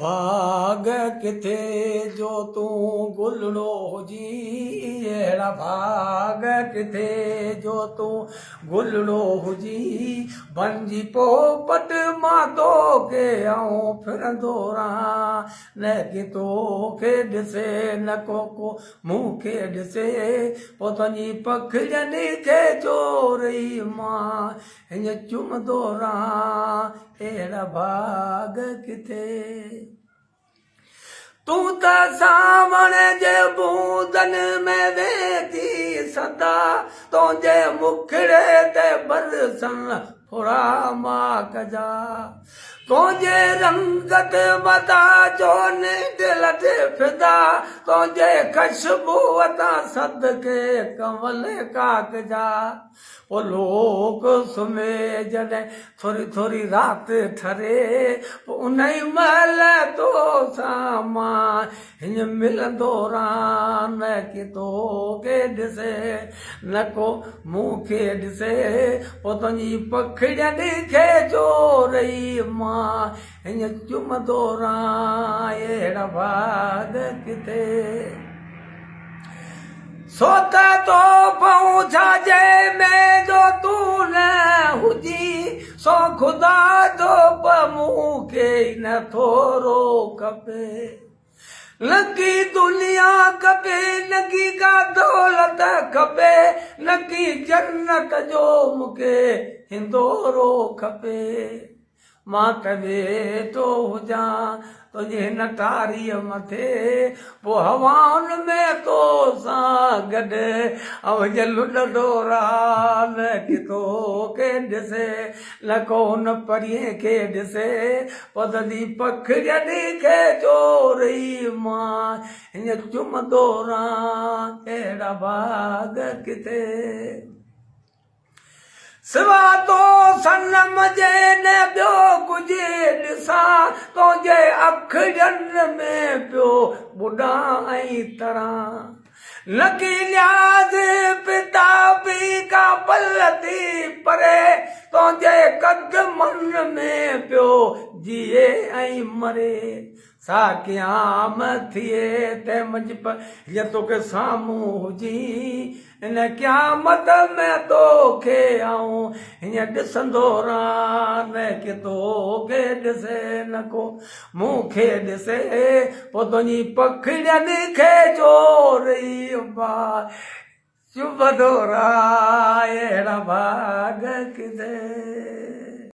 भाग किथे जो तू गुलड़ो हुजी अहिड़ा भाग किथे जो तू गुलड़ो हुजी बंजी पोपट मां तोखे आऊं फिरंदो रहां न कि तोखे ॾिसे न को मूंखे ॾिसे पोइ तुंहिंजी पखिड़ियुनि खे चोरई मां हीअं चुमंदो रहां अहिड़ा भाग किथे तूं त सावण जे बूंदनि में वेठी सदा तुंहिंजे मुखड़े ते बरसनि फुड़ा माक जा तुंहिंजे रंगत मता जो दिल ते फिदा तुंहिंजे ख़ुशबू वता सदके कमल काक जा ओ लोक सुम्हे जॾहिं थोरी थोरी राति ठरे पोइ उन ई महिल तो सां मां हीअं मिलंदो रहां न कि तोखे ॾिसे न को मूंखे ॾिसे पोइ तुंहिंजी पखिड़ियुनि खे चोरई मां हीअं चुमंदो रहां अहिड़ा भाग किथे सो त तो पहुचा जंहिं में जो तू न हुजी सो ख़ुदा जो मूंखे न थोरो खपे न की दुनिया खपे न की का दौलत खपे न की जन्नत जो मूंखे हिंदोरो खपे मां त वेठो हुजां तुंहिंजे हिन टारीअ मथे पोइ हवाउनि में तो सां गॾु ऐं लुॾंदो रहां न कि तोखे ॾिसे न को हुन परीअ खे ॾिसे पोइ तुंहिंजी पखिड़ियुनि खे चोरई मां हीअं चुमंदो रहां अहिड़ा भाग किथे सिवा तो सनम जे न ॿियो कुझु ॾिसां तुंहिंजे अखियुनि में पियो ॿुॾां ऐं तरां न की न्याज़ पिता पी का पलती परे तुंहिंजे कदमनि में पियो जिए ऐं मरे सा क़याम थिए तंहिं मुंहिंजी हीअं तोखे साम्हूं हुजी इन क़यामत में तोखे आऊं हीअं ॾिसंदो रहां न कि तोखे ॾिसे न को मूंखे ॾिसे पोइ तुंहिंजी पखिड़ियुनि खे चोरई मां चुमंदो रहां अहिड़ा भाग किथे